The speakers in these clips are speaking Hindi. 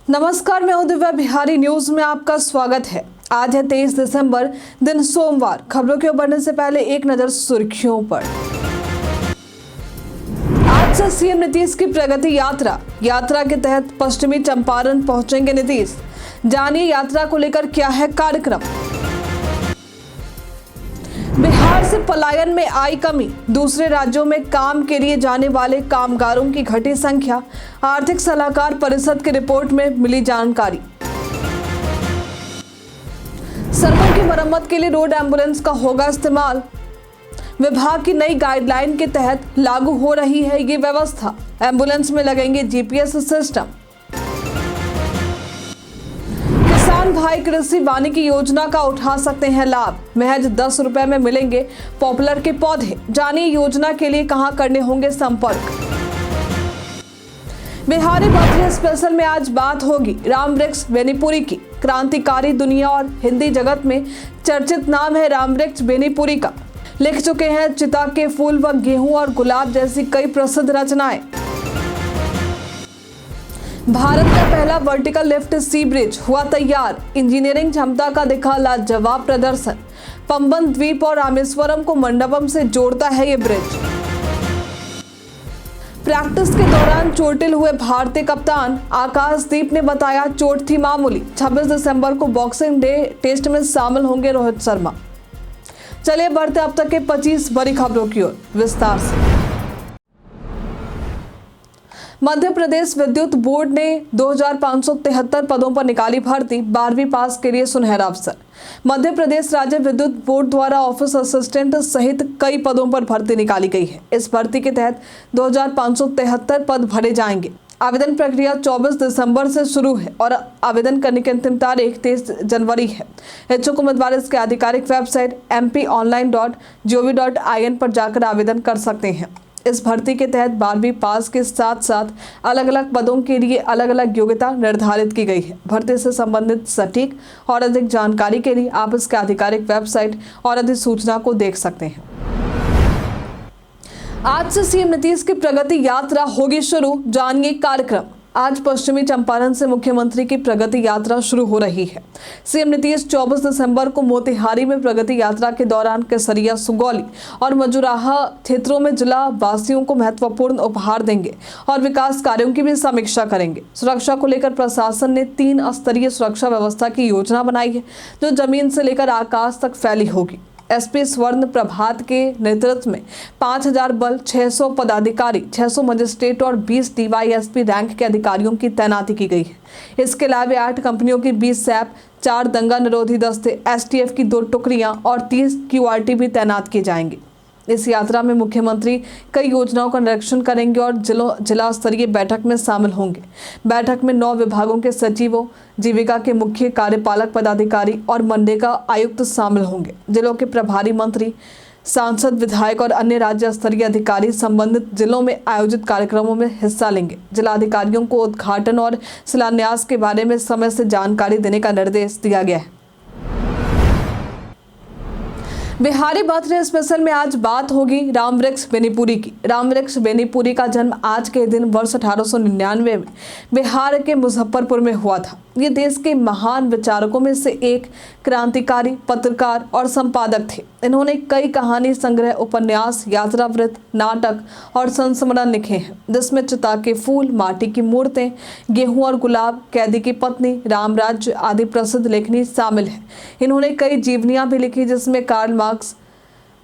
नमस्कार, मैं हूं दिव्या। बिहारी न्यूज में आपका स्वागत है। आज है 23 दिसंबर, दिन सोमवार। खबरों की ओर बढ़ने से पहले एक नजर सुर्खियों पर। आज से सीएम नीतीश की प्रगति यात्रा के तहत पश्चिमी चंपारण पहुंचेंगे नीतीश। जानिए यात्रा को लेकर क्या है कार्यक्रम। बिहार से पलायन में आई कमी, दूसरे राज्यों में काम के लिए जाने वाले कामगारों की घटी संख्या। आर्थिक सलाहकार परिषद की रिपोर्ट में मिली जानकारी। सड़कों की मरम्मत के लिए रोड एम्बुलेंस का होगा इस्तेमाल। विभाग की नई गाइडलाइन के तहत लागू हो रही है ये व्यवस्था। एम्बुलेंस में लगेंगे जीपीएस सिस्टम। भाई कृषि वानिकी योजना का उठा सकते हैं लाभ। महज 10 रुपए में मिलेंगे पॉपुलर के पौधे। जानिए योजना के लिए कहां करने होंगे संपर्क। बिहारी बर्थडे स्पेशल में आज बात होगी रामवृक्ष बेनीपुरी की। क्रांतिकारी दुनिया और हिंदी जगत में चर्चित नाम है रामवृक्ष बेनीपुरी का। लिख चुके हैं चिता के फूल व गेहूं और गुलाब जैसी कई प्रसिद्ध रचनाएं। भारत का पहला वर्टिकल लिफ्ट सी ब्रिज हुआ तैयार। इंजीनियरिंग क्षमता का दिखा लाजवाब प्रदर्शन। पंबन द्वीप और रामेश्वरम को मंडपम से जोड़ता है ये ब्रिज। प्रैक्टिस के दौरान चोटिल हुए भारतीय कप्तान आकाशदीप ने बताया चोट थी मामूली। 26 दिसंबर को बॉक्सिंग डे टेस्ट में शामिल होंगे रोहित शर्मा। चलिए बढ़ते अब तक के 25 बड़ी खबरों की ओर विस्तार से। मध्य प्रदेश विद्युत बोर्ड ने 2573 पदों पर निकाली भर्ती। 12वीं पास के लिए सुनहरा अवसर। मध्य प्रदेश राज्य विद्युत बोर्ड द्वारा ऑफिस असिस्टेंट सहित कई पदों पर भर्ती निकाली गई है। इस भर्ती के तहत 2573 पद भरे जाएंगे। आवेदन प्रक्रिया 24 दिसंबर से शुरू है और आवेदन करने की अंतिम तारीख 23 जनवरी है। इच्छुक उम्मीदवार इसके आधिकारिक वेबसाइट mponline.gov.in पर जाकर आवेदन कर सकते हैं। इस भर्ती के तहत 12वीं पास के साथ साथ अलग अलग पदों के लिए अलग अलग योग्यता निर्धारित की गई है। भर्ती से संबंधित सटीक और अधिक जानकारी के लिए आप इसके आधिकारिक वेबसाइट और अधिसूचना को देख सकते हैं। आज से सीएम नीतीश की प्रगति यात्रा होगी शुरू। जानिए कार्यक्रम। आज पश्चिमी चंपारण से मुख्यमंत्री की प्रगति यात्रा शुरू हो रही है। सीएम नीतीश 24 दिसंबर को मोतिहारी में प्रगति यात्रा के दौरान केसरिया, सुगौली और मजुराहा क्षेत्रों में जिला वासियों को महत्वपूर्ण उपहार देंगे और विकास कार्यों की भी समीक्षा करेंगे। सुरक्षा को लेकर प्रशासन ने 3 स्तरीय सुरक्षा व्यवस्था की योजना बनाई है, जो जमीन से लेकर आकाश तक फैली होगी। एसपी स्वर्ण प्रभात के नेतृत्व में 5000 बल, 600 पदाधिकारी, 600 मजिस्ट्रेट और 20 डीवाईएसपी रैंक के अधिकारियों की तैनाती की गई है। इसके अलावा 8 कंपनियों की 20 सैप, 4 दंगा निरोधी दस्ते, एसटीएफ की 2 टुकड़ियां और 30 क्यूआरटी भी तैनात किए जाएंगे। इस यात्रा में मुख्यमंत्री कई योजनाओं का निरीक्षण करेंगे और जिला स्तरीय बैठक में शामिल होंगे। बैठक में 9 विभागों के सचिवों, जीविका के मुख्य कार्यपालक पदाधिकारी और मनरेगा आयुक्त शामिल होंगे। जिलों के प्रभारी मंत्री, सांसद, विधायक और अन्य राज्य स्तरीय अधिकारी संबंधित जिलों में आयोजित कार्यक्रमों में हिस्सा लेंगे। जिलाधिकारियों को उद्घाटन और शिलान्यास के बारे में समय से जानकारी देने का निर्देश दिया गया है। बिहारी बर्थडे स्पेशल में आज बात होगी रामवृक्ष बेनीपुरी की। रामवृक्ष बेनीपुरी का जन्म आज के दिन वर्ष 1899 में बिहार के मुजफ्फरपुर में हुआ था। ये देश के महान विचारकों में से एक क्रांतिकारी, पत्रकार और संपादक थे। इन्होंने कई कहानी संग्रह, उपन्यास, यात्रावृत्त, नाटक और संस्मरण लिखे हैं, जिसमें चिता के फूल, माटी की मूर्तें, गेहूं और गुलाब, कैदी की पत्नी, राम राज्य आदि प्रसिद्ध लेखनी शामिल है। इन्होंने कई जीवनियां भी लिखी, जिसमें कार्ल मार्क्स,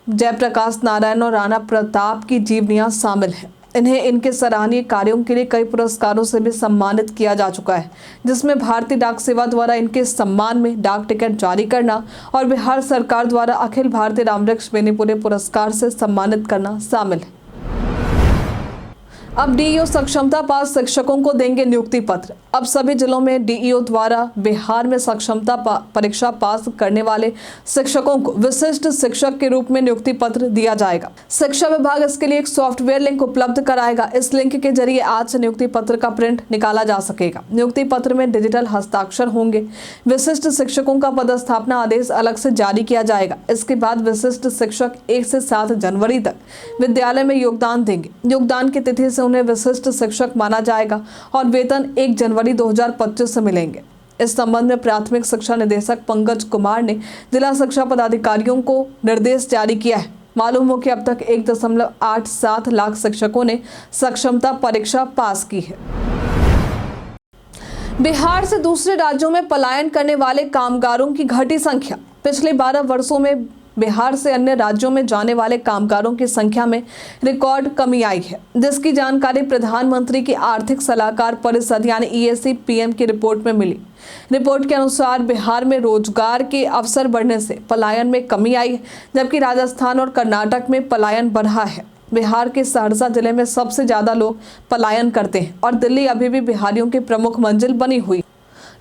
जयप्रकाश नारायण और राणा प्रताप की जीवनियां शामिल हैं। इन्हें इनके सराहनीय कार्यों के लिए कई पुरस्कारों से भी सम्मानित किया जा चुका है, जिसमें भारतीय डाक सेवा द्वारा इनके सम्मान में डाक टिकट जारी करना और बिहार सरकार द्वारा अखिल भारतीय रामवृक्ष बेनीपुरी पुरस्कार से सम्मानित करना शामिल है। अब डीईओ सक्षमता पास शिक्षकों को देंगे नियुक्ति पत्र। अब सभी जिलों में डीईओ द्वारा बिहार में सक्षमता परीक्षा पास करने वाले शिक्षकों को विशिष्ट शिक्षक के रूप में नियुक्ति पत्र दिया जाएगा। शिक्षा विभाग इसके लिए एक सॉफ्टवेयर लिंक उपलब्ध कराएगा। इस लिंक के जरिए आज से नियुक्ति पत्र का प्रिंट निकाला जा सकेगा। नियुक्ति पत्र में डिजिटल हस्ताक्षर होंगे। विशिष्ट शिक्षकों का पदस्थापना आदेश अलग से जारी किया जाएगा। इसके बाद विशिष्ट शिक्षक 1 से 7 जनवरी तक विद्यालय में योगदान देंगे। योगदान की तिथि से उन्हें विशिष्ट शिक्षक माना जाएगा और वेतन 1 जनवरी 2025 से मिलेंगे। इस संबंध में प्राथमिक शिक्षा निदेशक पंकज कुमार ने जिला शिक्षा पदाधिकारियों को निर्देश जारी किया है। मालूम हो कि अब तक 1.87 लाख शिक्षकों ने सक्षमता परीक्षा पास की है। बिहार से दूसरे राज्यों में पलायन करने वाले कामगारों की घटी संख्या। पिछले 12 वर्षों में बिहार से अन्य राज्यों में जाने वाले कामगारों की संख्या में रिकॉर्ड कमी आई है, जिसकी जानकारी प्रधानमंत्री की आर्थिक सलाहकार परिषद यानी EAC PM की रिपोर्ट में मिली। रिपोर्ट के अनुसार बिहार में रोजगार के अवसर बढ़ने से पलायन में कमी आई है, जबकि राजस्थान और कर्नाटक में पलायन बढ़ा है। बिहार के सहरसा जिले में सबसे ज्यादा लोग पलायन करते हैं और दिल्ली अभी भी बिहारियों की प्रमुख मंजिल बनी हुई।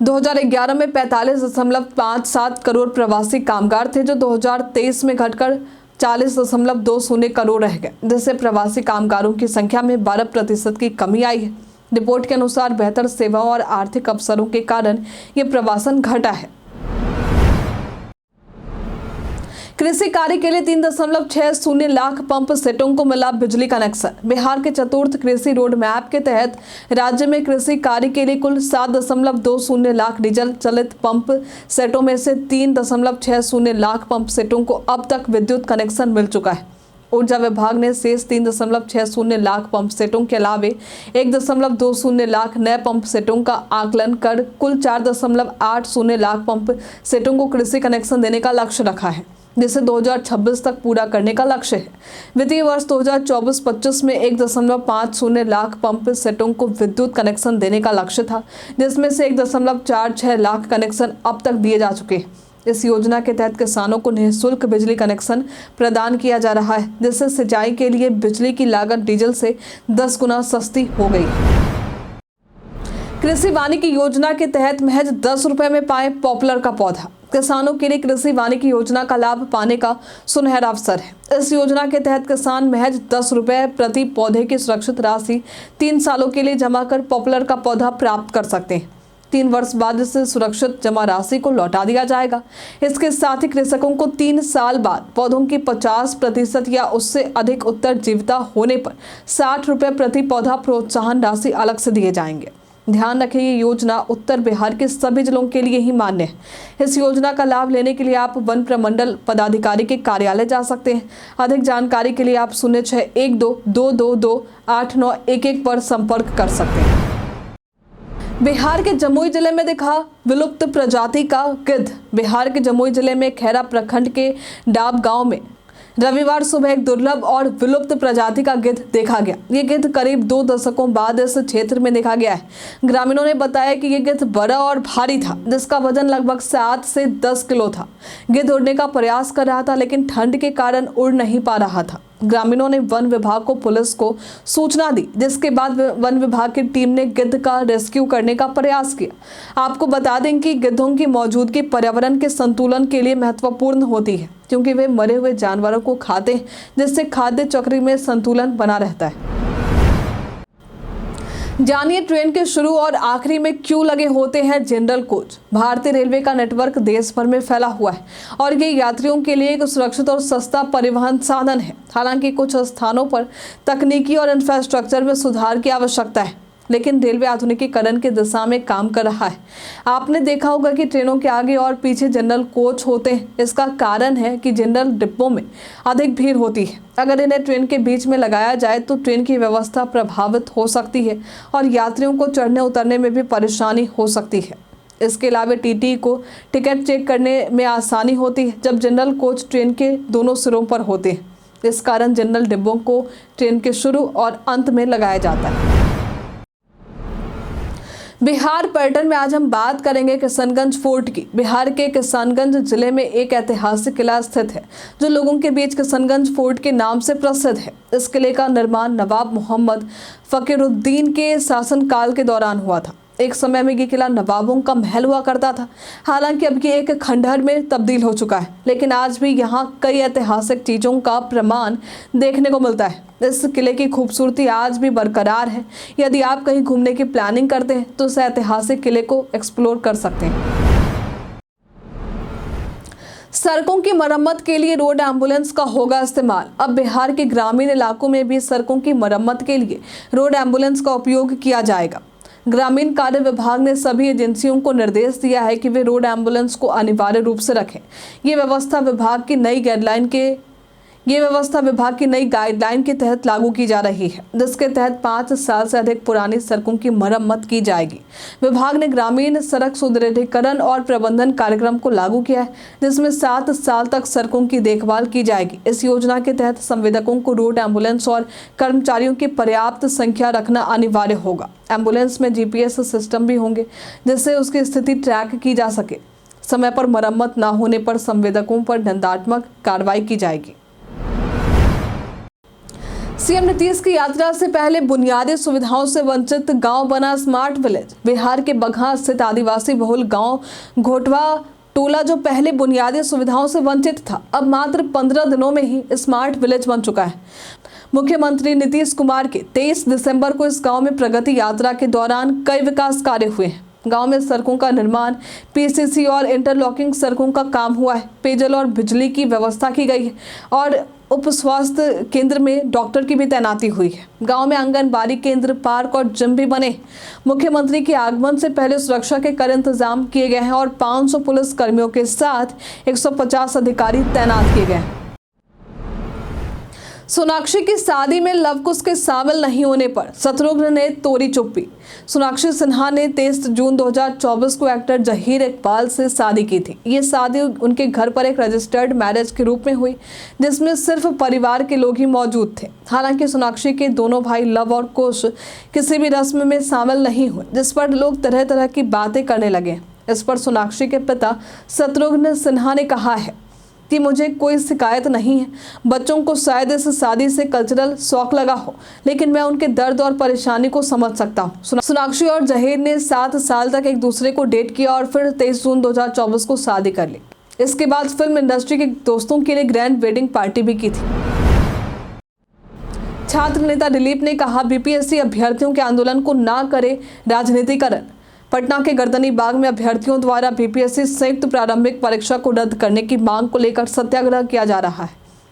2011 में 45.57 करोड़ प्रवासी कामगार थे, जो 2023 में घटकर 40.20 करोड़ रह गए, जिससे प्रवासी कामगारों की संख्या में 12% की कमी आई है। रिपोर्ट के अनुसार बेहतर सेवाओं और आर्थिक अवसरों के कारण ये प्रवासन घटा है। कृषि कार्य के लिए 3.60 लाख पंप सेटों को मिला बिजली कनेक्शन। बिहार के चतुर्थ कृषि रोड मैप के तहत राज्य में कृषि कार्य के लिए कुल 7.20 लाख डीजल चलित पंप सेटों में से 3.60 लाख पंप सेटों को अब तक विद्युत कनेक्शन मिल चुका है। ऊर्जा विभाग ने शेष 3.60 लाख पंप सेटों के अलावे 1.20 लाख नए पंप सेटों का आकलन कर कुल 4.80 लाख पंप सेटों को कृषि कनेक्शन देने का लक्ष्य रखा है, जिसे 2026 तक पूरा करने का लक्ष्य है। वित्तीय वर्ष 2024-25 में 1.50 लाख पंप सेटों को विद्युत कनेक्शन देने का लक्ष्य था, जिसमें से 1.46 लाख कनेक्शन अब तक दिए जा चुके हैं। इस योजना के तहत किसानों को निःशुल्क बिजली कनेक्शन प्रदान किया जा रहा है, जिससे सिंचाई के लिए बिजली की लागत डीजल से 10 गुना सस्ती हो गई। कृषि वानिकी योजना के तहत महज 10 रुपए में पाए पॉपुलर का पौधा। किसानों के लिए कृषि वानिकी योजना का लाभ पाने का सुनहरा अवसर है। इस योजना के तहत किसान महज 10 रुपए प्रति पौधे की सुरक्षित राशि 3 सालों के लिए जमा कर पॉपुलर का पौधा प्राप्त कर सकते हैं। 3 वर्ष बाद इस सुरक्षित जमा राशि को लौटा दिया जाएगा। इसके साथ ही कृषकों को 3 साल बाद पौधों की 50% या उससे अधिक उत्तरजीविता होने पर 60 रुपए प्रति पौधा प्रोत्साहन राशि अलग से दिए जाएंगे। ध्यान रखें, ये योजना उत्तर बिहार के सभी जिलों के लिए ही मान्य है। इस योजना का लाभ लेने के लिए आप वन प्रमंडल पदाधिकारी के कार्यालय जा सकते हैं। अधिक जानकारी के लिए आप 0612222891 पर संपर्क कर सकते हैं। बिहार के जमुई जिले में दिखा विलुप्त प्रजाति का गिद्ध। बिहार के जमुई जिले में खैरा प्रखंड के डाब गांव में रविवार सुबह एक दुर्लभ और विलुप्त प्रजाति का गिद्ध देखा गया। ये गिद्ध करीब 2 दशकों बाद इस क्षेत्र में देखा गया है। ग्रामीणों ने बताया कि ये गिद्ध बड़ा और भारी था, जिसका वजन लगभग 7 से 10 किलो था। गिद्ध उड़ने का प्रयास कर रहा था, लेकिन ठंड के कारण उड़ नहीं पा रहा था। ग्रामीणों ने वन विभाग को पुलिस को सूचना दी, जिसके बाद वन विभाग की टीम ने गिद्ध का रेस्क्यू करने का प्रयास किया। आपको बता दें कि गिद्धों की मौजूदगी पर्यावरण के संतुलन के लिए महत्वपूर्ण होती है, क्योंकि वे मरे हुए जानवरों को खाते हैं, जिससे खाद्य चक्र में संतुलन बना रहता है। जानिए ट्रेन के शुरू और आखिरी में क्यों लगे होते हैं जनरल कोच। भारतीय रेलवे का नेटवर्क देश भर में फैला हुआ है और ये यात्रियों के लिए एक सुरक्षित और सस्ता परिवहन साधन है। हालांकि कुछ स्थानों पर तकनीकी और इंफ्रास्ट्रक्चर में सुधार की आवश्यकता है, लेकिन रेलवे आधुनिकीकरण की दिशा में काम कर रहा है। आपने देखा होगा कि ट्रेनों के आगे और पीछे जनरल कोच होते हैं। इसका कारण है कि जनरल डिब्बों में अधिक भीड़ होती है। अगर इन्हें ट्रेन के बीच में लगाया जाए तो ट्रेन की व्यवस्था प्रभावित हो सकती है और यात्रियों को चढ़ने उतरने में भी परेशानी हो सकती है। इसके अलावा टीटी को टिकट चेक करने में आसानी होती है जब जनरल कोच ट्रेन के दोनों सिरों पर होते हैं। इस कारण जनरल डिब्बों को ट्रेन के शुरू और अंत में लगाया जाता है। बिहार पर्यटन में आज हम बात करेंगे किशनगंज फोर्ट की। बिहार के किशनगंज जिले में एक ऐतिहासिक किला स्थित है, जो लोगों के बीच किशनगंज फोर्ट के नाम से प्रसिद्ध है। इस किले का निर्माण नवाब मोहम्मद फकीरुद्दीन के शासनकाल के दौरान हुआ था। एक समय में ये किला नवाबों का महल हुआ करता था। हालांकि अब ये एक खंडहर में तब्दील हो चुका है, लेकिन आज भी यहाँ कई ऐतिहासिक चीज़ों का प्रमाण देखने को मिलता है। इस किले की खूबसूरती आज भी बरकरार है। यदि आप कहीं घूमने की प्लानिंग करते हैं तो इस ऐतिहासिक किले को एक्सप्लोर कर सकते हैं। सड़कों की मरम्मत के लिए रोड एम्बुलेंस का होगा इस्तेमाल। अब बिहार के ग्रामीण इलाकों में भी सड़कों की मरम्मत के लिए रोड एम्बुलेंस का उपयोग किया जाएगा। ग्रामीण कार्य विभाग ने सभी एजेंसियों को निर्देश दिया है कि वे रोड एम्बुलेंस को अनिवार्य रूप से रखें। ये व्यवस्था विभाग की नई गाइडलाइन के तहत लागू की जा रही है, जिसके तहत 5 साल से अधिक पुरानी सड़कों की मरम्मत की जाएगी। विभाग ने ग्रामीण सड़क सुदृढ़ीकरण और प्रबंधन कार्यक्रम को लागू किया है, जिसमें 7 साल तक सड़कों की देखभाल की जाएगी। इस योजना के तहत संवेदकों को रोड एम्बुलेंस और कर्मचारियों की पर्याप्त संख्या रखना अनिवार्य होगा। एम्बुलेंस में GPS सिस्टम भी होंगे, जिससे उसकी स्थिति ट्रैक की जा सके। समय पर मरम्मत न होने पर संवेदकों पर दंडात्मक कार्रवाई की जाएगी। सीएम नीतीश की यात्रा से पहले बुनियादी सुविधाओं से वंचित गांव बना स्मार्ट विलेज। बिहार के बगहा स्थित आदिवासी बहुल गांव घोटवा टोला, जो पहले बुनियादी सुविधाओं से वंचित था, अब मात्र 15 दिनों में ही स्मार्ट विलेज बन चुका है। मुख्यमंत्री नीतीश कुमार के 23 दिसंबर को इस गांव में प्रगति यात्रा के दौरान कई विकास कार्य हुए हैं। गांव में सड़कों का निर्माण, PCC और इंटरलॉकिंग सड़कों का काम हुआ है। पेयजल और बिजली की व्यवस्था की गई है और उप स्वास्थ्य केंद्र में डॉक्टर की भी तैनाती हुई है। गांव में आंगनबाड़ी केंद्र, पार्क और जिम भी बने। मुख्यमंत्री के आगमन से पहले सुरक्षा के कड़े इंतजाम किए गए हैं और 500 पुलिस कर्मियों के साथ 150 अधिकारी तैनात किए गए हैं। सोनाक्षी की शादी में लवकुश के शामिल नहीं होने पर शत्रुघ्न ने तोड़ी चुप्पी। सोनाक्षी सिन्हा ने 23 जून 2024 को एक्टर जहीर इकबाल से शादी की थी। ये शादी उनके घर पर एक रजिस्टर्ड मैरिज के रूप में हुई, जिसमें सिर्फ परिवार के लोग ही मौजूद थे। हालांकि सोनाक्षी के दोनों भाई लव और कुश किसी भी रस्म में शामिल नहीं हुए, जिस पर लोग तरह तरह की बातें करने लगे। इस पर सोनाक्षी के पिता शत्रुघ्न सिन्हा ने कहा है कि मुझे कोई शिकायत नहीं है। बच्चों को शायद इस शादी से कल्चरल शौक लगा हो, लेकिन मैं उनके दर्द और परेशानी को समझ सकता हूँ। सोनाक्षी और जहीर ने 7 साल तक एक दूसरे को डेट किया और फिर 23 जून 2024 को शादी कर ली। इसके बाद फिल्म इंडस्ट्री के दोस्तों के लिए ग्रैंड वेडिंग पार्टी भी की थी। छात्र नेता दिलीप ने कहा, BPSC अभ्यर्थियों के आंदोलन को ना करे राजनीतिकरण। पटना के गर्दनी बाग में अभ्यर्थियों द्वारा BPSC संयुक्त प्रारंभिक परीक्षा को रद्द करने की मांग को लेकर सत्याग्रह किया जा रहा है।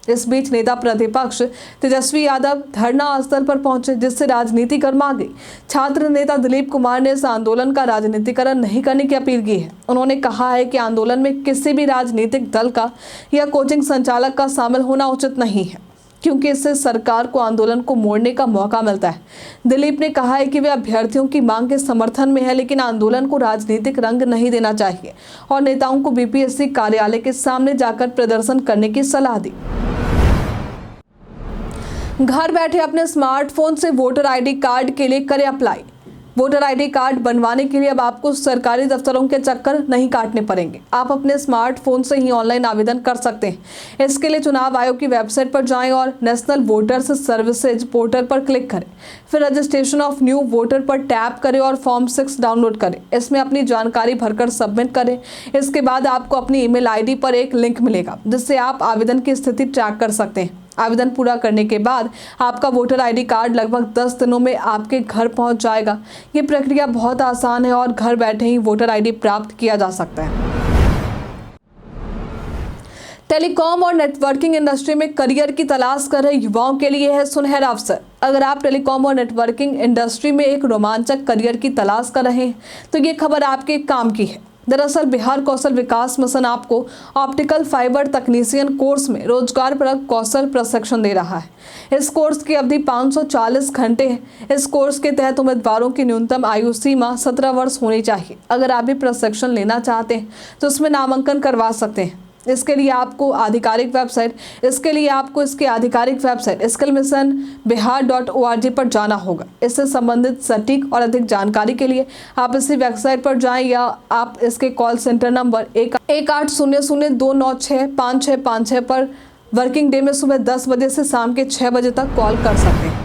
इस बीच नेता प्रतिपक्ष तेजस्वी यादव धरना स्थल पर पहुंचे, जिससे राजनीति गर्मा गई। छात्र नेता दिलीप कुमार ने इस आंदोलन का राजनीतिकरण नहीं करने की अपील की है। उन्होंने कहा है कि आंदोलन में किसी भी राजनीतिक दल का या कोचिंग संचालक का शामिल होना उचित नहीं है, क्योंकि इससे सरकार को आंदोलन को मोड़ने का मौका मिलता है। दिलीप ने कहा है कि वे अभ्यर्थियों की मांग के समर्थन में है, लेकिन आंदोलन को राजनीतिक रंग नहीं देना चाहिए और नेताओं को BPSC कार्यालय के सामने जाकर प्रदर्शन करने की सलाह दी। घर बैठे अपने स्मार्टफोन से वोटर ID कार्ड के लिए करें अप्लाई। वोटर ID कार्ड बनवाने के लिए अब आपको सरकारी दफ्तरों के चक्कर नहीं काटने पड़ेंगे। आप अपने स्मार्टफोन से ही ऑनलाइन आवेदन कर सकते हैं। इसके लिए चुनाव आयोग की वेबसाइट पर जाएं और नेशनल वोटर्स सर्विसेज पोर्टल पर क्लिक करें। फिर रजिस्ट्रेशन ऑफ न्यू वोटर पर टैप करें और फॉर्म 6 डाउनलोड करें। इसमें अपनी जानकारी भरकर सबमिट करें। इसके बाद आपको अपनी ईमेल ID पर एक लिंक मिलेगा, जिससे आप आवेदन की स्थिति ट्रैक कर सकते हैं। आवेदन पूरा करने के बाद आपका वोटर ID कार्ड लगभग 10 दिनों में आपके घर पहुंच जाएगा। ये प्रक्रिया बहुत आसान है और घर बैठे ही वोटर ID प्राप्त किया जा सकता है। टेलीकॉम और नेटवर्किंग इंडस्ट्री में करियर की तलाश कर रहे युवाओं के लिए है सुनहरा अवसर। अगर आप टेलीकॉम और नेटवर्किंग इंडस्ट्री में एक रोमांचक करियर की तलाश कर रहे हैं, तो ये खबर आपके काम की है। दरअसल बिहार कौशल विकास मिशन आपको ऑप्टिकल फाइबर तकनीशियन कोर्स में रोजगारपरक कौशल प्रशिक्षण दे रहा है। इस कोर्स की अवधि 540 घंटे है। इस कोर्स के तहत उम्मीदवारों की न्यूनतम आयु सीमा 17 वर्ष होनी चाहिए। अगर आप भी प्रशिक्षण लेना चाहते हैं तो उसमें नामांकन करवा सकते हैं। इसके लिए आपको इसकी आधिकारिक वेबसाइट skillmissionbihar.org पर जाना होगा। इससे संबंधित सटीक और अधिक जानकारी के लिए आप इसी वेबसाइट पर जाएं या आप इसके कॉल सेंटर नंबर 1800-296-5656 पर वर्किंग डे में सुबह 10 बजे से शाम के 6 बजे तक कॉल कर सकते हैं।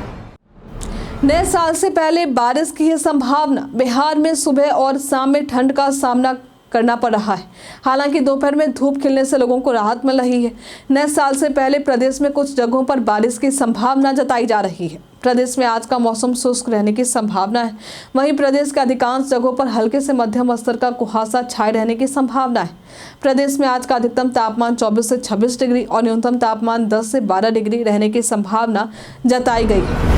नए साल से पहले बारिश की है संभावना। बिहार में सुबह और शाम में ठंड का सामना करना पड़ रहा है। हालांकि दोपहर में धूप खिलने से लोगों को राहत मिल रही है। नए साल से पहले प्रदेश में कुछ जगहों पर बारिश की संभावना जताई जा रही है। प्रदेश में आज का मौसम शुष्क रहने की संभावना है। वहीं प्रदेश के अधिकांश जगहों पर हल्के से मध्यम स्तर का कुहासा छाए रहने की संभावना है। प्रदेश में आज का अधिकतम तापमान 24 से 26 डिग्री और न्यूनतम तापमान 10 से 12 डिग्री रहने की संभावना जताई गई है।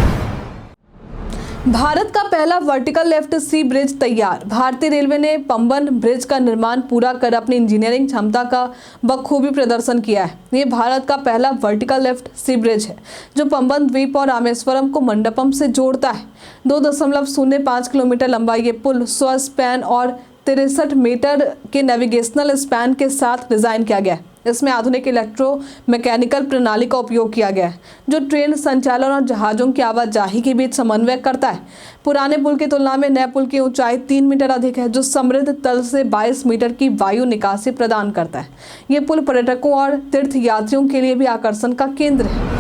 भारत का पहला वर्टिकल लेफ्ट सी ब्रिज तैयार। भारतीय रेलवे ने पंबन ब्रिज का निर्माण पूरा कर अपनी इंजीनियरिंग क्षमता का बखूबी प्रदर्शन किया है। ये भारत का पहला वर्टिकल लेफ्ट सी ब्रिज है जो पंबन द्वीप और रामेश्वरम को मंडपम से जोड़ता है। 2.05 किलोमीटर लंबा ये पुल 100 स्पैन और 63 मीटर के नेविगेशनल स्पैन के साथ डिजाइन किया गया है। इसमें आधुनिक इलेक्ट्रोमैकेनिकल प्रणाली का उपयोग किया गया है जो ट्रेन संचालन और जहाज़ों की आवाजाही के बीच समन्वय करता है। पुराने पुल की तुलना में नए पुल की ऊंचाई 3 मीटर अधिक है जो समृद्ध तल से 22 मीटर की वायु निकासी प्रदान करता है। ये पुल पर्यटकों और तीर्थयात्रियों के लिए भी आकर्षण का केंद्र है।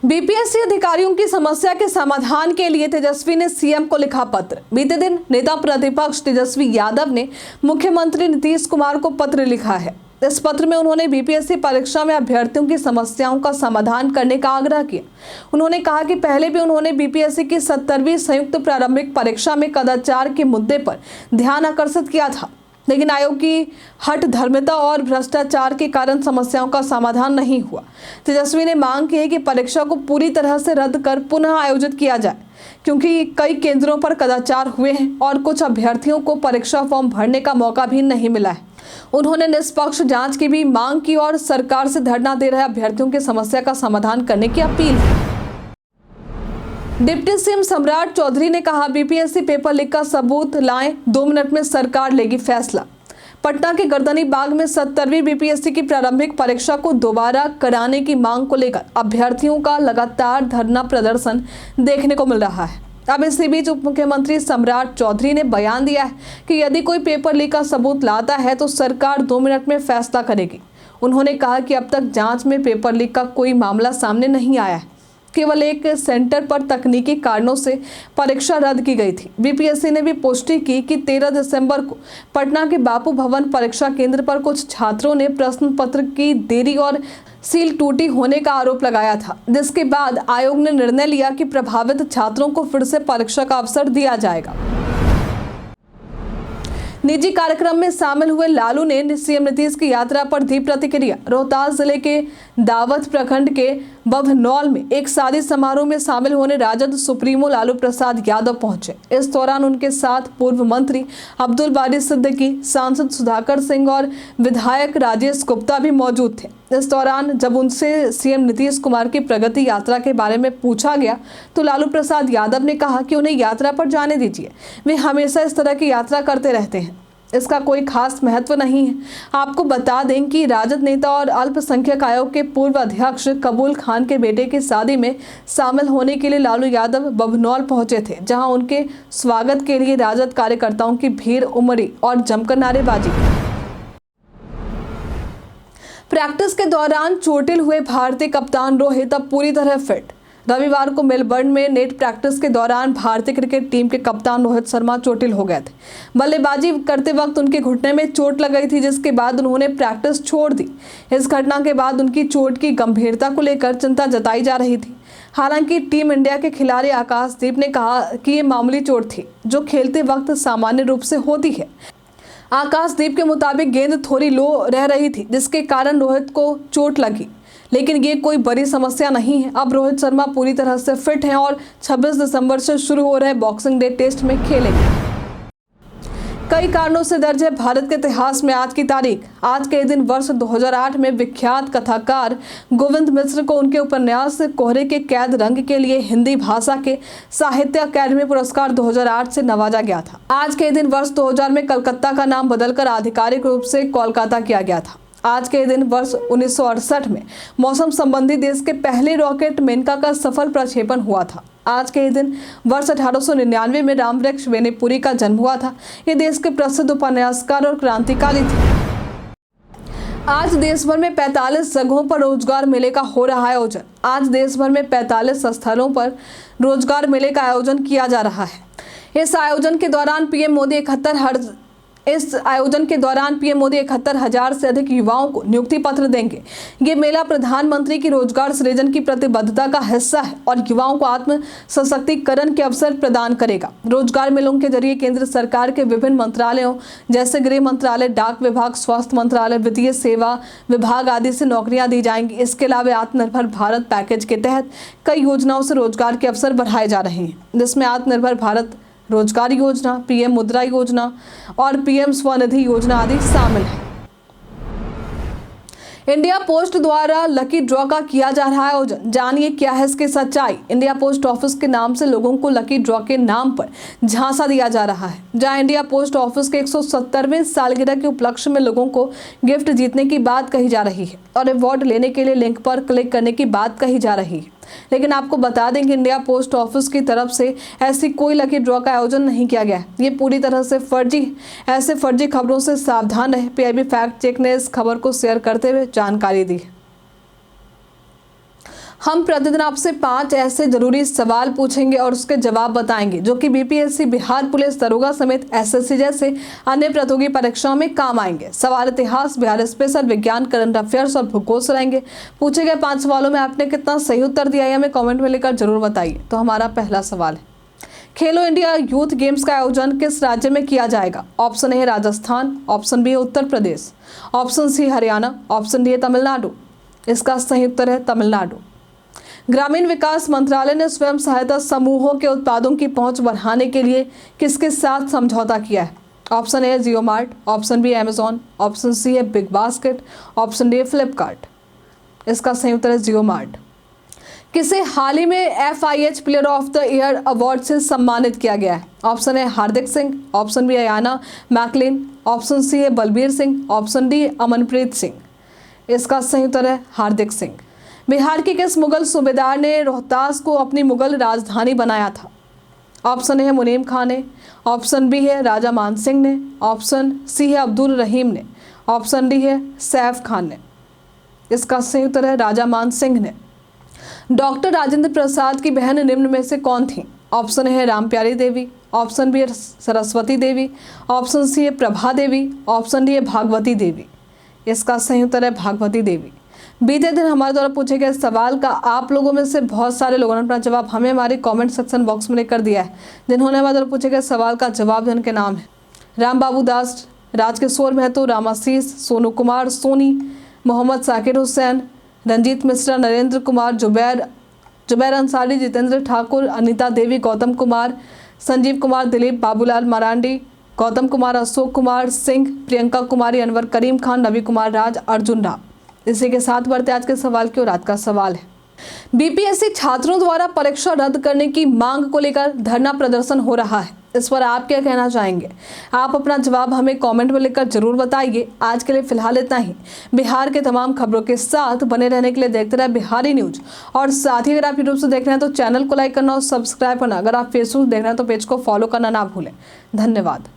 बीपीएससी अधिकारियों की समस्या के समाधान के लिए तेजस्वी ने सीएम को लिखा पत्र। बीते दिन नेता प्रतिपक्ष तेजस्वी यादव ने मुख्यमंत्री नीतीश कुमार को पत्र लिखा है। इस पत्र में उन्होंने बीपीएससी परीक्षा में अभ्यर्थियों की समस्याओं का समाधान करने का आग्रह किया। उन्होंने कहा कि पहले भी उन्होंने बीपीएससी की 70वीं संयुक्त प्रारंभिक परीक्षा में कदाचार के मुद्दे पर ध्यान आकर्षित किया था, लेकिन आयोग की हठ धर्मिता और भ्रष्टाचार के कारण समस्याओं का समाधान नहीं हुआ। तेजस्वी ने मांग की है कि परीक्षा को पूरी तरह से रद्द कर पुनः आयोजित किया जाए, क्योंकि कई केंद्रों पर कदाचार हुए हैं और कुछ अभ्यर्थियों को परीक्षा फॉर्म भरने का मौका भी नहीं मिला है। उन्होंने निष्पक्ष जांच की भी मांग की और सरकार से धरना दे रहे अभ्यर्थियों की समस्या का समाधान करने की अपील की। डिप्टी सीएम सम्राट चौधरी ने कहा, बीपीएससी पेपर लीक का सबूत लाएं, 2 मिनट में सरकार लेगी फैसला। पटना के गर्दनी बाग में 70वीं बीपीएससी की प्रारंभिक परीक्षा को दोबारा कराने की मांग को लेकर अभ्यर्थियों का लगातार धरना प्रदर्शन देखने को मिल रहा है। अब इसी बीच उप मुख्यमंत्री सम्राट चौधरी ने बयान दिया है कि यदि कोई पेपर लीक का सबूत लाता है तो सरकार 2 मिनट में फैसला करेगी। उन्होंने कहा कि अब तक जांच में पेपर लीक का कोई मामला सामने नहीं आया है। केवल एक सेंटर पर तकनीकी कारणों से परीक्षा रद्द की गई थी। बीपीएससी ने भी पुष्टि की कि 13 दिसंबर को पटना के बापू भवन परीक्षा केंद्र पर कुछ छात्रों ने प्रश्न पत्र की देरी और सील टूटी होने का आरोप लगाया था, जिसके बाद आयोग ने निर्णय लिया कि प्रभावित छात्रों को फिर से परीक्षा का अवसर दिया जाएगा। निजी कार्यक्रम में शामिल हुए लालू ने सीएम नीतीश की यात्रा पर दी प्रतिक्रिया। रोहतास जिले के दावथ प्रखंड के बभनौल में एक शादी समारोह में शामिल होने राजद सुप्रीमो लालू प्रसाद यादव पहुंचे। इस दौरान उनके साथ पूर्व मंत्री अब्दुल बारी सिद्दीकी, सांसद सुधाकर सिंह और विधायक राजेश गुप्ता भी मौजूद थे। इस दौरान जब उनसे सीएम नीतीश कुमार की प्रगति यात्रा के बारे में पूछा गया तो लालू प्रसाद यादव ने कहा कि उन्हें यात्रा पर जाने दीजिए, वे हमेशा इस तरह की यात्रा करते रहते हैं, इसका कोई खास महत्व नहीं है। आपको बता दें कि राजद नेता और अल्पसंख्यक आयोग के पूर्व अध्यक्ष कबूल खान के बेटे की शादी में शामिल होने के लिए लालू यादव बभनौल पहुंचे थे, जहां उनके स्वागत के लिए राजद कार्यकर्ताओं की भीड़ उमड़ी और जमकर नारेबाजी की। प्रैक्टिस के दौरान चोटिल हुए भारतीय कप्तान रोहित अब पूरी तरह फिट। रविवार को मेलबर्न में नेट प्रैक्टिस के दौरान भारतीय क्रिकेट टीम के कप्तान रोहित शर्मा चोटिल हो गए थे। बल्लेबाजी करते वक्त उनके घुटने में चोट लग गई थी, जिसके बाद उन्होंने प्रैक्टिस छोड़ दी। इस घटना के बाद उनकी चोट की गंभीरता को लेकर चिंता जताई जा रही थी। हालांकि टीम इंडिया के खिलाड़ी आकाशदीप ने कहा कि ये मामूली चोट थी जो खेलते वक्त सामान्य रूप से होती है। आकाशदीप के मुताबिक गेंद थोड़ी लो रह रही थी, जिसके कारण रोहित को चोट लगी, लेकिन ये कोई बड़ी समस्या नहीं है। अब रोहित शर्मा पूरी तरह से फिट हैं और 26 दिसंबर से शुरू हो रहे बॉक्सिंग डे टेस्ट में खेलेंगे। कई कारणों से दर्ज है भारत के इतिहास में आज की तारीख। आज के दिन वर्ष 2008 में विख्यात कथाकार गोविंद मिश्र को उनके उपन्यास कोहरे के कैद रंग के लिए हिंदी भाषा के साहित्य अकादमी पुरस्कार 2008 से नवाजा गया था। आज के दिन वर्ष 2000 में कलकत्ता का नाम बदलकर आधिकारिक रूप से कोलकाता किया गया था। आज के दिन वर्ष 1968 में मौसम संबंधी देश के पहले रॉकेट मेनका का सफल प्रक्षेपण हुआ था। आज के दिन वर्ष 1899 में रामवृक्ष बेनीपुरी का जन्म हुआ था। ये देश के प्रसिद्ध उपन्यासकार और क्रांतिकारी थे। आज देश भर में 45 जगहों पर रोजगार मेले का हो रहा है आयोजन। आज देश भर में 45 स्थलों पर रोजगार मेले का आयोजन किया जा रहा है। इस आयोजन के दौरान पीएम मोदी 71,000 से अधिक युवाओं को नियुक्ति पत्र देंगे। ये मेला प्रधानमंत्री की रोजगार सृजन की प्रतिबद्धता का हिस्सा है और युवाओं को आत्म सशक्तिकरण के अवसर प्रदान करेगा। रोजगार मेलों के जरिए केंद्र सरकार के विभिन्न मंत्रालयों जैसे गृह मंत्रालय, डाक विभाग, स्वास्थ्य मंत्रालय, वित्तीय सेवा विभाग आदि से नौकरियां दी जाएंगी। इसके अलावा आत्मनिर्भर भारत पैकेज के तहत कई योजनाओं से रोजगार के अवसर बढ़ाए जा रहे हैं, जिसमें आत्मनिर्भर भारत रोजगार योजना, पीएम मुद्रा योजना और पीएम स्वनिधि योजना आदि शामिल है। इंडिया पोस्ट द्वारा लकी ड्रॉ का किया जा रहा है आयोजन, जानिए क्या है इसकी सच्चाई। इंडिया पोस्ट ऑफिस के नाम से लोगों को लकी ड्रॉ के नाम पर झांसा दिया जा रहा है, जहां इंडिया पोस्ट ऑफिस के 170वें सालगिरह के उपलक्ष्य में लोगों को गिफ्ट जीतने की बात कही जा रही है और अवार्ड लेने के लिए लिंक पर क्लिक करने की बात कही जा रही है। लेकिन आपको बता दें कि इंडिया पोस्ट ऑफिस की तरफ से ऐसी कोई लकी ड्रॉ का आयोजन नहीं किया गया है। ये पूरी तरह से फर्जी ऐसे फर्जी खबरों से सावधान रहे। पीआईबी फैक्ट चेक ने इस खबर को शेयर करते हुए जानकारी दी। हम प्रतिदिन आपसे 5 ऐसे जरूरी सवाल पूछेंगे और उसके जवाब बताएंगे जो कि बीपीएससी, बिहार पुलिस दरोगा समेत एसएससी जैसे अन्य प्रतियोगी परीक्षाओं में काम आएंगे। सवाल इतिहास, बिहार स्पेशल, विज्ञान, करंट अफेयर्स और भूगोल से रहेंगे। पूछे गए 5 सवालों में आपने कितना सही उत्तर दिया है हमें कॉमेंट में लिखकर जरूर बताइए। तो हमारा पहला सवाल है, खेलो इंडिया यूथ गेम्स का आयोजन किस राज्य में किया जाएगा? Option A Rajasthan, option B Uttar Pradesh, option C Haryana, option D Tamil Nadu. इसका सही उत्तर है तमिलनाडु। ग्रामीण विकास मंत्रालय ने स्वयं सहायता समूहों के उत्पादों की पहुंच बढ़ाने के लिए किसके साथ समझौता किया है? Option A JioMart, option B Amazon, option C है बिग बास्केट, ऑप्शन डी फ्लिपकार्ट। इसका सही उत्तर है जियोमार्ट। किसे हाल ही में FIH player of the year award से सम्मानित किया गया है? Option A Hardik Singh, option B Ayana McLean, option C है बलबीर सिंह, ऑप्शन डी अमनप्रीत सिंह। इसका सही उत्तर है हार्दिक सिंह। बिहार के किस मुगल सूबेदार ने रोहतास को अपनी मुगल राजधानी बनाया था? ऑप्शन ए है मुनीम खान ने, ऑप्शन बी है राजा मान सिंह ने, ऑप्शन सी है अब्दुल रहीम ने, ऑप्शन डी है सैफ खान ने। इसका सही उत्तर है राजा मान सिंह ने। डॉक्टर राजेंद्र प्रसाद की बहन निम्न में से कौन थी? ऑप्शन ए है रामप्यारी देवी, ऑप्शन बी है सरस्वती देवी, ऑप्शन सी है प्रभा देवी, ऑप्शन डी है भागवती देवी। इसका सही उत्तर है भागवती देवी। बीते दिन हमारे द्वारा पूछे गए सवाल का आप लोगों में से बहुत सारे लोगों ने अपना जवाब हमें हमारे कमेंट सेक्शन बॉक्स में लेकर दिया है। जिन्होंने हमारे द्वारा पूछे गए सवाल का जवाब जिनके नाम है राम बाबू दास, राजकिशोर महतो, रामाशीष, सोनू कुमार सोनी, मोहम्मद साकिर हुसैन, रंजीत मिश्रा, नरेंद्र कुमार, जुबैर अंसारी, जितेंद्र ठाकुर, अनीता देवी, गौतम कुमार, संजीव कुमार, दिलीप, बाबूलाल मरांडी, गौतम कुमार, अशोक कुमार सिंह, प्रियंका कुमारी, अनवर करीम खान, रवि कुमार राज, अर्जुन राम। इसी के साथ बढ़ते आज के सवाल की ओर। आज का सवाल है, बीपीएससी छात्रों द्वारा परीक्षा रद्द करने की मांग को लेकर धरना प्रदर्शन हो रहा है। इस पर आप क्या कहना चाहेंगे? आप अपना जवाब हमें कमेंट में लिखकर जरूर बताइए। आज के लिए फिलहाल इतना ही। बिहार के तमाम खबरों के साथ बने रहने के लिए देखते रहे बिहारी न्यूज। और साथ ही अगर आप यूट्यूब से देख रहे हैं तो चैनल को लाइक करना और सब्सक्राइब करना। अगर आप फेसबुक देख रहे हैं तो पेज को फॉलो करना ना भूलें। धन्यवाद।